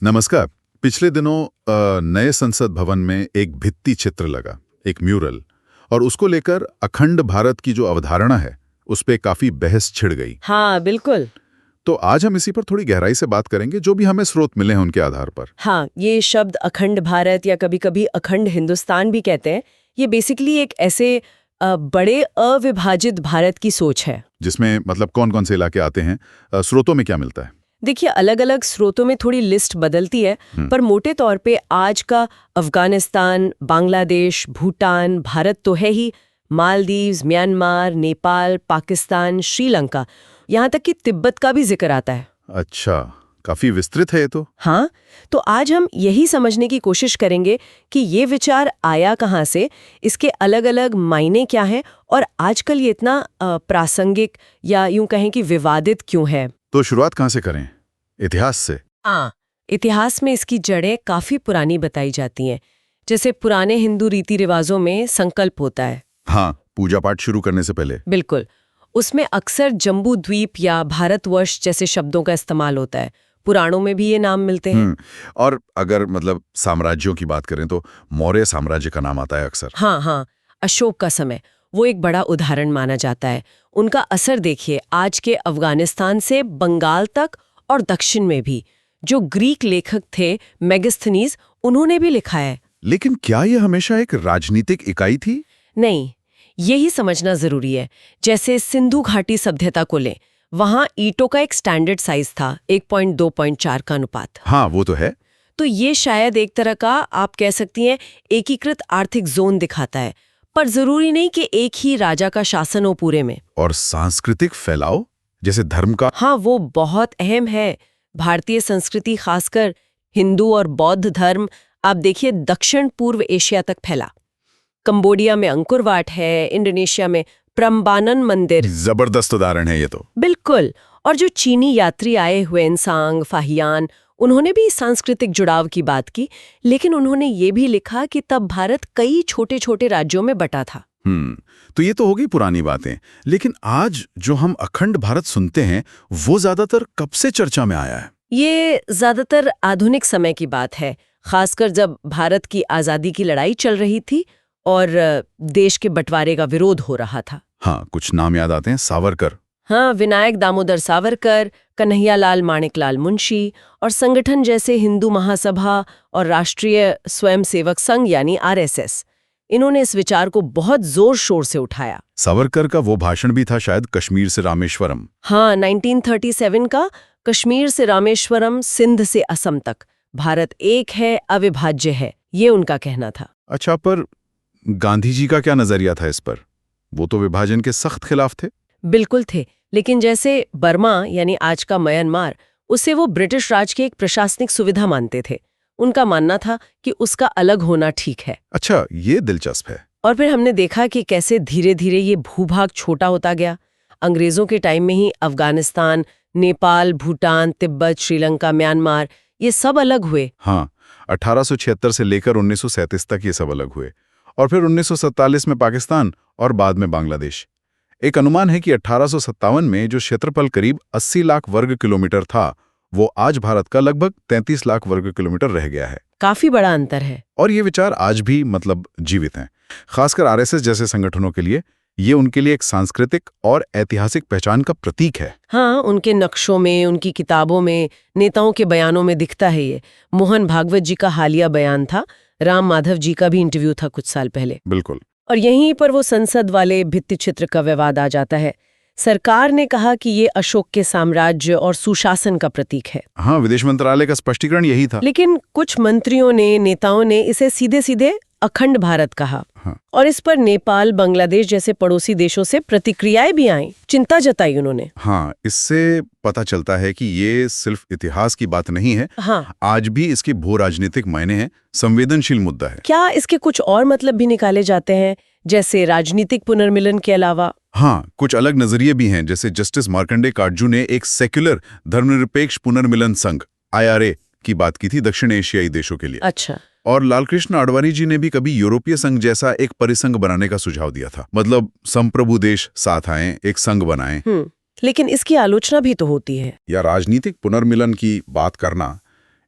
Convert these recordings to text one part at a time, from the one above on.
नमस्कार। पिछले दिनों नए संसद भवन में एक भित्ति चित्र लगा, एक म्यूरल, और उसको लेकर अखंड भारत की जो अवधारणा है उस पे काफी बहस छिड़ गई। हाँ बिल्कुल। तो आज हम इसी पर थोड़ी गहराई से बात करेंगे, जो भी हमें स्रोत मिले हैं उनके आधार पर। हाँ, ये शब्द अखंड भारत या कभी-कभी अखंड हिंदुस्तान भी कहते हैं, ये बेसिकली एक ऐसे बड़े अविभाजित भारत की सोच है। जिसमें मतलब कौन कौन से इलाके आते हैं, स्रोतों में क्या मिलता है? देखिए, अलग-अलग स्रोतों में थोड़ी लिस्ट बदलती है, पर मोटे तौर पे आज का अफगानिस्तान, बांग्लादेश, भूटान, भारत तो है ही, मालदीव्स, म्यांमार, नेपाल, पाकिस्तान, श्रीलंका, यहाँ तक कि तिब्बत का भी जिक्र आता है। अच्छा, काफी विस्तृत है ये तो। हाँ, तो आज हम यही समझने की कोशिश करेंगे कि ये विचार आया कहाँ से, इसके अलग-अलग मायने क्या हैं और आजकल ये इतना प्रासंगिक या यूं कहें कि विवादित क्यों है। तो शुरुआत कहाँ से करें? इतिहास से? हाँ, इतिहास में इसकी जड़ें काफी पुरानी बताई जाती हैं। जैसे पुराने हिंदू रीति रिवाजों में संकल्प होता है। हाँ, पूजा पाठ शुरू करने से पहले। बिल्कुल, उसमें अक्सर जम्बू द्वीप या भारतवर्ष जैसे शब्दों का इस्तेमाल होता है। पुराणों में भी ये नाम मिलते हैं। और अगर मतलब साम्राज्यों की बात करें तो मौर्य साम्राज्य का नाम आता है अक्सर। हाँ, अशोक का समय वो एक बड़ा उदाहरण माना जाता है। उनका असर देखिए आज के अफगानिस्तान से बंगाल तक और दक्षिण में भी। जो ग्रीक लेखक थे मेगास्थनीज, उन्होंने भी लिखा है। लेकिन क्या ये हमेशा एक राजनीतिक इकाई थी? नहीं, यही समझना जरूरी है। जैसे सिंधु घाटी सभ्यता को लें, वहां ईंटों का एक स्टैंडर्ड साइज था, 1.2.4 का अनुपात। हाँ, वो तो है। तो ये शायद एक तरह का, आप कह सकती हैं, एकीकृत आर्थिक जोन दिखाता है, पर जरूरी नहीं कि एक ही राजा का शासन हो पूरे में। और सांस्कृतिक फैलाव, जैसे धर्म का? हाँ, वो बहुत अहम है। भारतीय संस्कृति, खासकर हिंदू और बौद्ध धर्म, आप देखिए दक्षिण पूर्व एशिया तक फैला। कंबोडिया में अंकुरवाट है, इंडोनेशिया में प्रम्बानन मंदिर। जबरदस्त उदाहरण है ये तो। बिल्कुल। और जो चीनी यात्री आए हुएनसांग, फाहियान, उन्होंने भी सांस्कृतिक जुड़ाव की बात की, लेकिन उन्होंने ये भी लिखा कि तब भारत कई छोटे छोटे राज्यों में बटा था। तो ये तो हो गई पुरानी बातें। लेकिन आज जो हम अखंड भारत सुनते हैं, वो ज्यादातर कब से चर्चा में आया है? ये ज्यादातर आधुनिक समय की बात है, खासकर जब भारत की आजादी की लड़ाई चल रही थी और देश के बंटवारे का विरोध हो रहा था। हाँ, कुछ नाम याद आते हैं। सावरकर। हाँ, विनायक दामोदर सावरकर, कन्हैयालाल माणिकलाल मुंशी और संगठन जैसे हिंदू महासभा और राष्ट्रीय स्वयंसेवक संघ यानी आरएसएस, इन्होंने इस विचार को बहुत जोर शोर से उठाया। सावरकर का वो भाषण भी था शायद, कश्मीर से रामेश्वरम। हाँ, 1937 का, कश्मीर से रामेश्वरम, सिंध से असम तक, भारत एक है, अविभाज्य है, ये उनका कहना था। अच्छा, पर गांधी जी का क्या नजरिया था इस पर? वो तो विभाजन के सख्त खिलाफ थे। बिल्कुल थे, लेकिन जैसे बर्मा यानी आज का म्यांमार, उसे वो ब्रिटिश राज की एक प्रशासनिक सुविधा मानते थे। उनका मानना था कि उसका अलग होना ठीक है। अच्छा, ये दिलचस्प है। और फिर हमने देखा कि कैसे धीरे धीरे ये भूभाग छोटा होता गया। अंग्रेजों के टाइम में ही अफगानिस्तान, नेपाल, भूटान, तिब्बत, श्रीलंका, म्यांमार, ये सब अलग हुए। हाँ, 1876 से लेकर 1937 तक ये सब अलग हुए, और फिर 1947 में पाकिस्तान और बाद में बांग्लादेश। एक अनुमान है कि 1857 में जो क्षेत्रफल करीब 80 लाख वर्ग किलोमीटर था, वो आज भारत का लगभग 33 लाख वर्ग किलोमीटर रह गया है। काफी बड़ा अंतर है। और ये विचार आज भी मतलब जीवित हैं। खासकर आरएसएस जैसे संगठनों के लिए ये उनके लिए एक सांस्कृतिक और ऐतिहासिक पहचान का प्रतीक है। हाँ, उनके नक्शों में, उनकी किताबों में, नेताओं के बयानों में दिखता है ये। मोहन भागवत जी का हालिया बयान था, राम माधव जी का भी इंटरव्यू था कुछ साल पहले। बिल्कुल। और यहीं पर वो संसद वाले भित्ति चित्र का विवाद आ जाता है। सरकार ने कहा कि ये अशोक के साम्राज्य और सुशासन का प्रतीक है। हाँ, विदेश मंत्रालय का स्पष्टीकरण यही था। लेकिन कुछ मंत्रियों ने, नेताओं ने इसे सीधे सीधे अखंड भारत कहा। हाँ। और इस पर नेपाल, बांग्लादेश जैसे पड़ोसी देशों से प्रतिक्रियाएं भी आईं, चिंता जताई उन्होंने। हाँ, इससे पता चलता है कि ये सिर्फ इतिहास की बात नहीं है। हाँ, आज भी इसके भू राजनीतिक मायने हैं, संवेदनशील मुद्दा है। क्या इसके कुछ और मतलब भी निकाले जाते हैं, जैसे राजनीतिक पुनर्मिलन के अलावा? हाँ, कुछ अलग नजरिए भी हैं। जैसे जस्टिस मार्कंडे काटजू ने एक सेक्युलर धर्मनिरपेक्ष पुनर्मिलन संघ IRA की बात की थी दक्षिण एशियाई देशों के लिए। अच्छा। और लालकृष्ण आडवाणी जी ने भी कभी यूरोपीय संघ जैसा एक परिसंघ बनाने का सुझाव दिया था। मतलब संप्रभु देश साथ आएं, एक संघ बनाएं। लेकिन इसकी आलोचना भी तो होती है। या राजनीतिक पुनर्मिलन की बात करना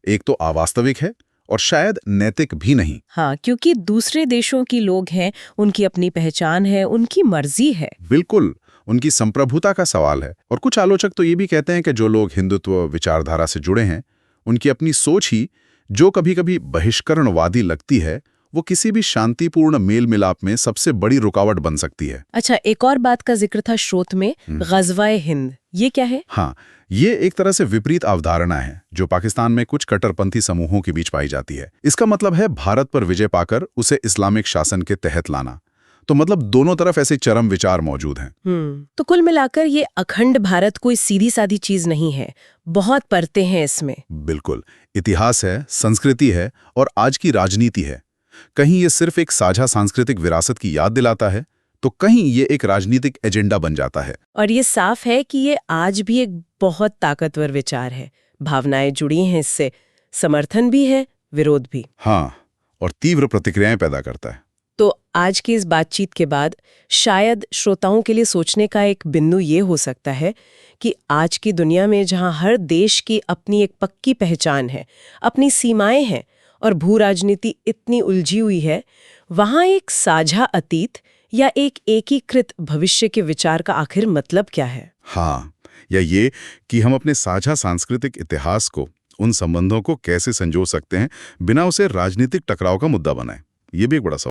एक तो अवास्तविक है और शायद नैतिक भी नहीं। हाँ, क्योंकि दूसरे देशों की लोग हैं, उनकी अपनी पहचान है, उनकी मर्जी है। बिल्कुल, उनकी संप्रभुता का सवाल है। और कुछ आलोचक तो ये भी कहते हैं कि जो लोग हिंदुत्व विचारधारा से जुड़े हैं, उनकी अपनी सोच ही, जो कभी-कभी बहिष्करणवादी लगती है, वो किसी भी शांतिपूर्ण मेल मिलाप में सबसे बड़ी रुकावट बन सकती है। अच्छा, एक और बात का जिक्र था स्रोत में, ग़ज़वाए हिंद। ये क्या है? हाँ, ये एक तरह से विपरीत अवधारणा है जो पाकिस्तान में कुछ कट्टरपंथी समूहों के बीच पाई जाती है। इसका मतलब है भारत पर विजय पाकर उसे इस्लामिक शासन के तहत लाना। तो मतलब दोनों तरफ ऐसे चरम विचार मौजूद हैं। तो कुल मिलाकर ये अखंड भारत कोई सीधी सादी चीज नहीं है, बहुत परतें हैं इसमें। बिल्कुल, इतिहास है, संस्कृति है और आज की राजनीति है। कहीं ये सिर्फ एक साझा सांस्कृतिक विरासत की याद दिलाता है, तो कहीं ये एक राजनीतिक एजेंडा बन जाता है। और ये साफ है कि ये आज भी एक बहुत ताकतवर विचार है। भावनाएं जुड़ी हैं इससे, समर्थन भी है, विरोध भी। हाँ, और तीव्र प्रतिक्रियाएं पैदा करता है। तो आज की इस बातचीत के बाद शायद श्रोताओं के लिए सोचने का एक बिंदु ये हो सकता है कि आज की दुनिया में जहां हर देश की अपनी एक पक्की पहचान है, अपनी सीमाएं हैं और भू राजनीति इतनी उलझी हुई है, वहां एक साझा अतीत या एक एकीकृत भविष्य के विचार का आखिर मतलब क्या है? हाँ, या ये कि हम अपने साझा सांस्कृतिक इतिहास को, उन संबंधों को कैसे संजो सकते हैं बिना उसे राजनीतिक टकराव का मुद्दा बनाएं। ये भी एक बड़ा सवाल